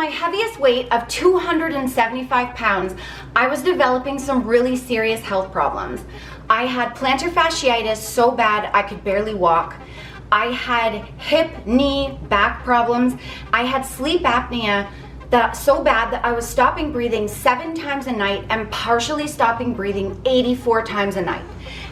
my heaviest weight of 275 pounds, I was developing some really serious health problems. I had plantar fasciitis so bad I could barely walk. I had hip, knee, back problems. I had sleep apnea so bad that I was stopping breathing 7 times a night and partially stopping breathing 84 times a night.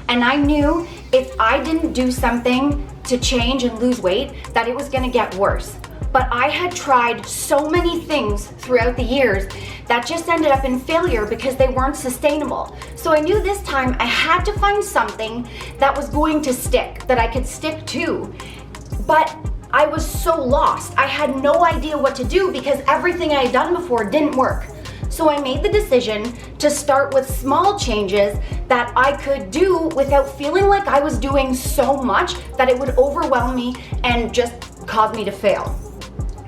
And I knew if I didn't do something to change and lose weight, that it was gonna get worse. But I had tried so many things throughout the years that just ended up in failure because they weren't sustainable. So I knew this time I had to find something that was going to stick, that I could stick to. But I was so lost. I had no idea what to do because everything I had done before didn't work. So I made the decision to start with small changes that I could do without feeling like I was doing so much that it would overwhelm me and just cause me to fail.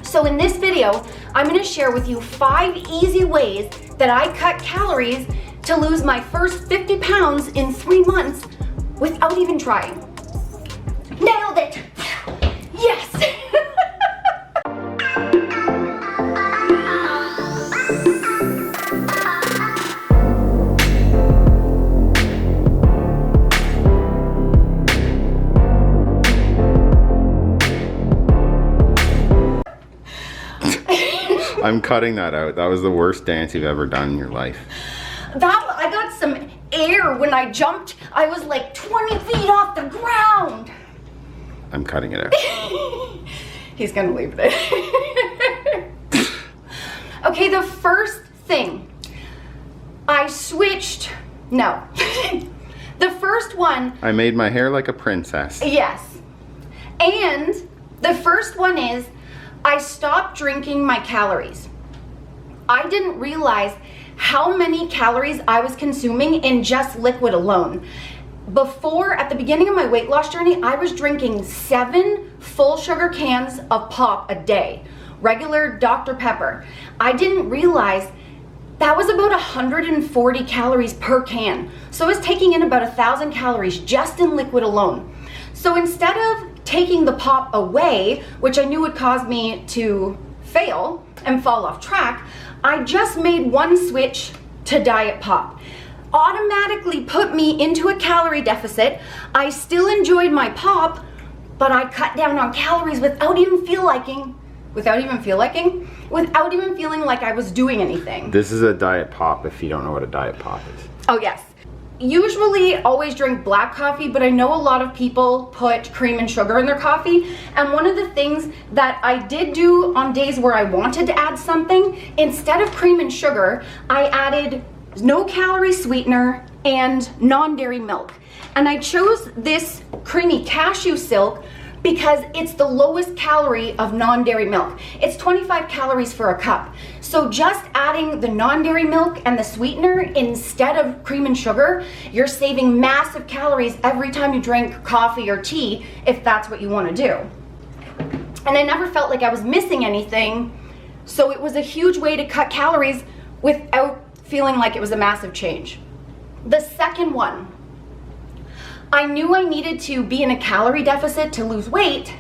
So in this video, I'm gonna share with you 5 easy ways that I cut calories to lose my first 50 pounds in 3 months without even trying. Nailed it! Yes! I'm cutting that out. That was the worst dance you've ever done in your life. I got some air when I jumped. I was like 20 feet off the ground. I'm cutting it out. He's gonna leave it. Okay, the first thing, I switched, no. The first one. I made my hair like a princess. Yes. And the first one is, I stopped drinking my calories. I didn't realize how many calories I was consuming in just liquid alone. Before, at the beginning of my weight loss journey, I was drinking 7 full sugar cans of pop a day, regular Dr. Pepper. I didn't realize that was about 140 calories per can. So I was taking in about 1,000 calories just in liquid alone. So instead of taking the pop away, which I knew would cause me to fail and fall off track, I just made one switch to diet pop. Automatically put me into a calorie deficit. I still enjoyed my pop, but I cut down on calories without even feeling like I was doing anything. This is a diet pop if you don't know what a diet pop is. Oh yes. Usually always drink black coffee, but I know a lot of people put cream and sugar in their coffee. And one of the things that I did do on days where I wanted to add something, instead of cream and sugar, I added no calorie sweetener and non-dairy milk. And I chose this creamy cashew silk because it's the lowest calorie of non-dairy milk. It's 25 calories for a cup. So just adding the non-dairy milk and the sweetener instead of cream and sugar, you're saving massive calories every time you drink coffee or tea, if that's what you want to do. And I never felt like I was missing anything, so it was a huge way to cut calories without feeling like it was a massive change. The second one, I knew I needed to be in a calorie deficit to lose weight,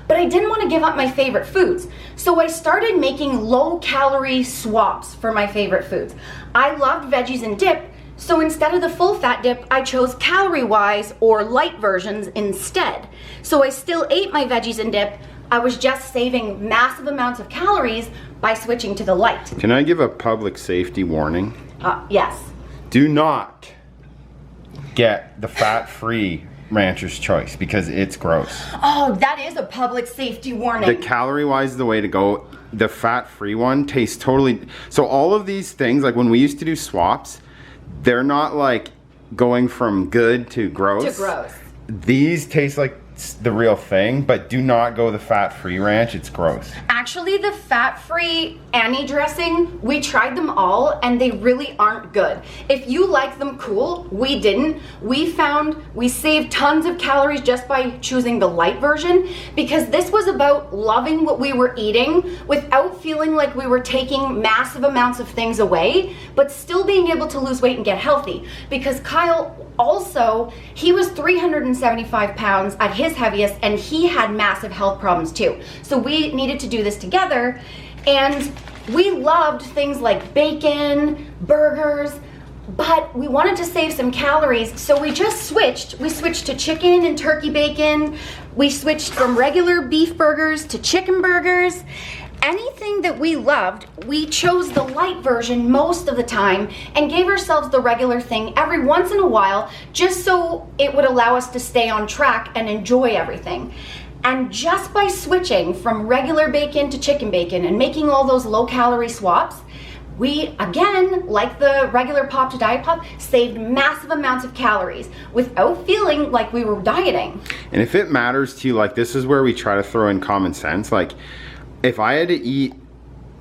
but I didn't want to give up my favorite foods. So I started making low-calorie swaps for my favorite foods. I loved veggies and dip, so instead of the full fat dip, I chose calorie-wise or light versions instead. So I still ate my veggies and dip, I was just saving massive amounts of calories by switching to the light. Can I give a public safety warning? Yes. Do not get the fat-free Rancher's Choice because it's gross. Oh, that is a public safety warning. The calorie-wise is the way to go. The fat-free one tastes totally... So all of these things, like when we used to do swaps, they're not like going from good to gross. To gross. These taste like the real thing, but do not go the fat-free ranch. It's gross. Actually, the fat-free Annie dressing, we tried them all and they really aren't good. If you like them, cool. We didn't. We found we saved tons of calories just by choosing the light version because this was about loving what we were eating without feeling like we were taking massive amounts of things away, but still being able to lose weight and get healthy. Because Kyle also, he was 375 pounds at his heaviest and he had massive health problems too. So we needed to do this together, and We loved things like bacon, burgers, but we wanted to save some calories, so we just switched. We switched to chicken and turkey bacon. We switched from regular beef burgers to chicken burgers. Anything that we loved, we chose the light version most of the time and gave ourselves the regular thing every once in a while, just so it would allow us to stay on track and enjoy everything. And just by switching from regular bacon to chicken bacon and making all those low-calorie swaps, we, again, like the regular pop to diet pop, saved massive amounts of calories without feeling like we were dieting. And if it matters to you, like, this is where we try to throw in common sense. Like, if I had to eat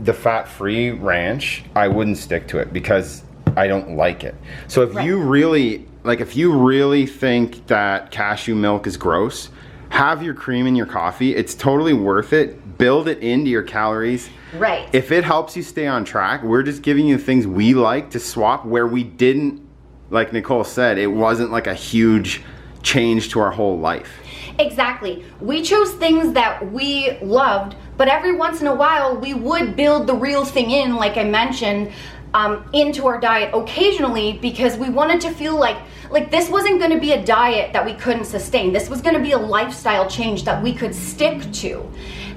the fat-free ranch, I wouldn't stick to it because I don't like it. So if you really, like, if you really think that cashew milk is gross, have your cream in your coffee. It's totally worth it. Build it into your calories. Right. If it helps you stay on track, we're just giving you things we like to swap where we didn't, like Nicole said, it wasn't like a huge change to our whole life. Exactly. We chose things that we loved, but every once in a while we would build the real thing in, like I mentioned, into our diet occasionally, because we wanted to feel like this wasn't going to be a diet that we couldn't sustain. This was going to be a lifestyle change that we could stick to.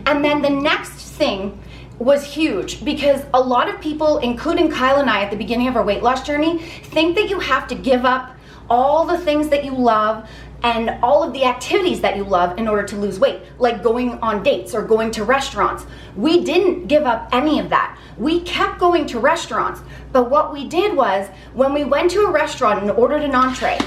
And then the next thing was huge, because a lot of people, including Kyle and I at the beginning of our weight loss journey, think that you have to give up all the things that you love and all of the activities that you love in order to lose weight, like going on dates or going to restaurants. We didn't give up any of that. We kept going to restaurants, but what we did was, when we went to a restaurant and ordered an entree,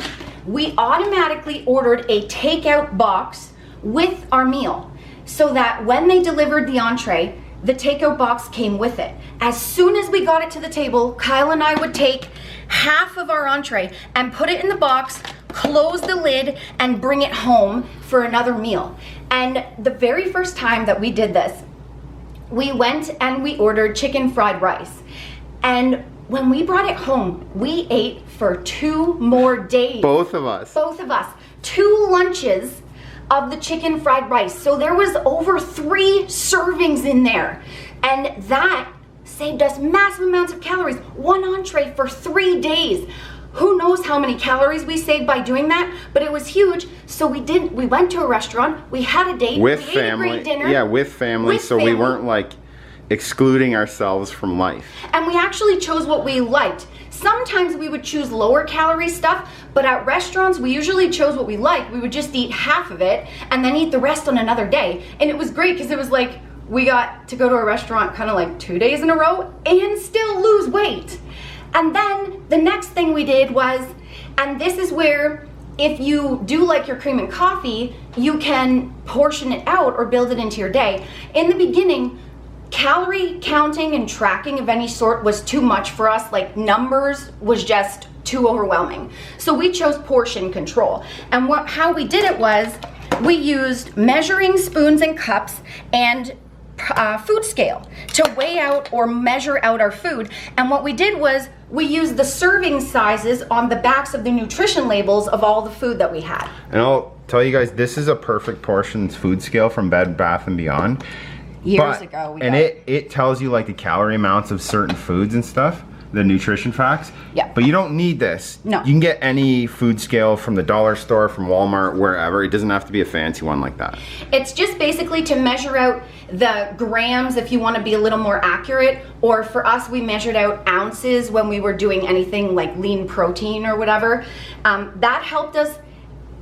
we automatically ordered a takeout box with our meal, so that when they delivered the entree, the takeout box came with it. As soon as we got it to the table, Kyle and I would take half of our entree and put it in the box, close the lid, and bring it home for another meal. And the very first time that we did this, we went and we ordered chicken fried rice. And when we brought it home, we ate for 2 more days. Both of us. Both of us. 2 lunches of the chicken fried rice. So there was over 3 servings in there. And that saved us massive amounts of calories. 1 entree for 3 days. Who knows how many calories we saved by doing that, but it was huge. So we went to a restaurant, we had a date, with we family. ate a great dinner. Yeah, with family, With so family. we weren't like excluding ourselves from life. And we actually chose what we liked. Sometimes we would choose lower calorie stuff, but at restaurants we usually chose what we liked. We would just eat half of it and then eat the rest on another day. And it was great because it was like we got to go to a restaurant kind of like 2 days in a row and still lose weight. And then the next thing we did was, and this is where, if you do like your cream and coffee, you can portion it out or build it into your day. In the beginning, calorie counting and tracking of any sort was too much for us. Like, numbers was just too overwhelming. So we chose portion control. And how we did it was, we used measuring spoons and cups and food scale to weigh out or measure out our food. And what we did was, we used the serving sizes on the backs of the nutrition labels of all the food that we had. And I'll tell you guys, this is a perfect portions food scale from Bed Bath & Beyond. Years ago. And it tells you like the calorie amounts of certain foods and stuff, the nutrition facts. Yeah. But you don't need this. No. You can get any food scale from the dollar store, from Walmart, wherever. It doesn't have to be a fancy one like that. It's just basically to measure out the grams if you want to be a little more accurate, or for us, we measured out ounces when we were doing anything like lean protein or whatever. That helped us.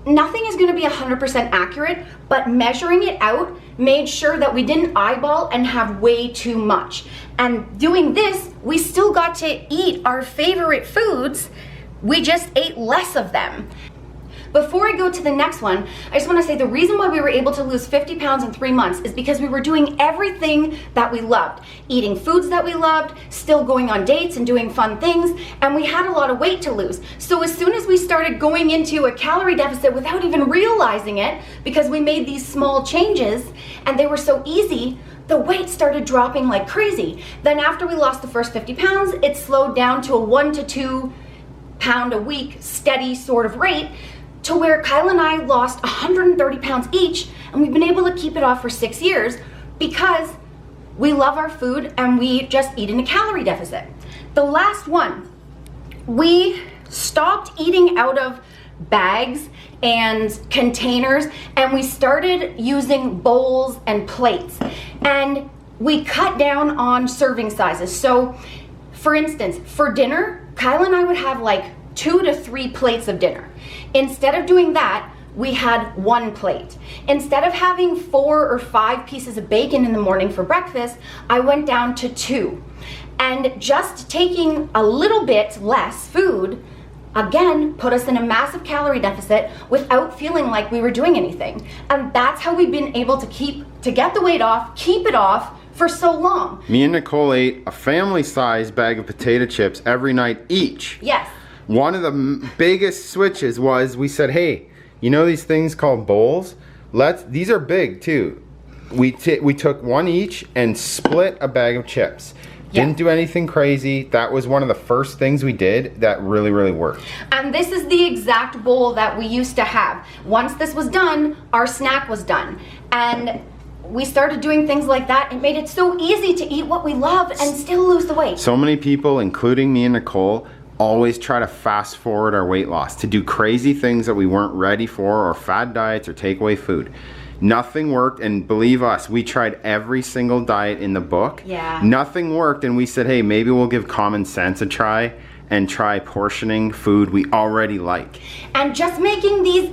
Nothing is going to be 100% accurate, but measuring it out made sure that we didn't eyeball and have way too much. And doing this, we still got to eat our favorite foods, we just ate less of them. Before I go to the next one, I just want to say the reason why we were able to lose 50 pounds in 3 months is because we were doing everything that we loved. Eating foods that we loved, still going on dates and doing fun things, and we had a lot of weight to lose. So as soon as we started going into a calorie deficit without even realizing it, because we made these small changes and they were so easy, the weight started dropping like crazy. Then after we lost the first 50 pounds, it slowed down to a 1 to 2 pound a week steady sort of rate, to where Kyle and I lost 130 pounds each, and we've been able to keep it off for 6 years because we love our food and we just eat in a calorie deficit. The last one, we stopped eating out of bags and containers and we started using bowls and plates, and we cut down on serving sizes. So for instance, for dinner, Kyle and I would have like 2 to 3 plates of dinner. Instead of doing that, we had 1 plate. Instead of having 4 or 5 pieces of bacon in the morning for breakfast, I went down to 2. And just taking a little bit less food, again, put us in a massive calorie deficit without feeling like we were doing anything. And that's how we've been able to get the weight off, keep it off for so long. Me and Nicole ate a family-sized bag of potato chips every night each. Yes. One of the biggest switches was we said, hey, you know these things called bowls? These are big too. We took 1 each and split a bag of chips. Didn't do anything crazy. That was one of the first things we did that really, really worked. And this is the exact bowl that we used to have. Once this was done, our snack was done. And we started doing things like that. It made it so easy to eat what we love and still lose the weight. So many people, including me and Nicole, always try to fast forward our weight loss, to do crazy things that we weren't ready for, or fad diets or takeaway food. Nothing worked, and believe us, we tried every single diet in the book. Yeah. Nothing worked, and we said, hey, maybe we'll give common sense a try and try portioning food we already like. And just making these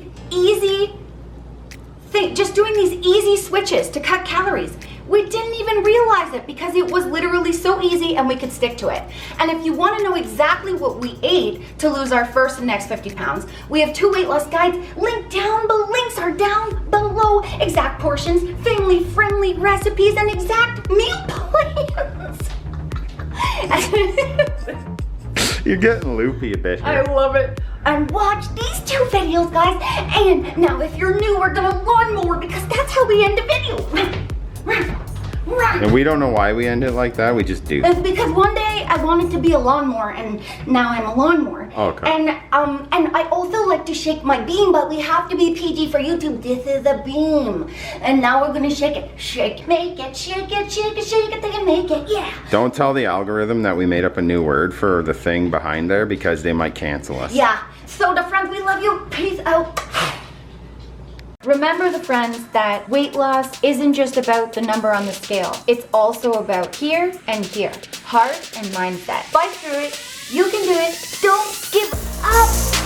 just doing these easy switches to cut calories. We didn't even realize it because it was literally so easy and we could stick to it. And if you want to know exactly what we ate to lose our first and next 50 pounds, we have 2 weight loss guides. Links are down below. Exact portions, family-friendly recipes, and exact meal plans. You're getting loopy a bit here. I love it. And watch these 2 videos, guys. And now if you're new, we're gonna lawnmower because that's how we end a video. And we don't know why we end it like that, we just do. It's because one day I wanted to be a lawnmower and now I'm a lawnmower. Okay. And I also like to shake my beam, but we have to be PG for YouTube. This is a beam. And now we're gonna shake it. Shake, make it, shake it, shake it, shake it, till you make it, yeah. Don't tell the algorithm that we made up a new word for the thing behind there because they might cancel us. Yeah. So the friends, we love you. Peace out. Remember, the friends, that weight loss isn't just about the number on the scale. It's also about here and here. Heart and mindset. Fight through it. You can do it. Don't give up.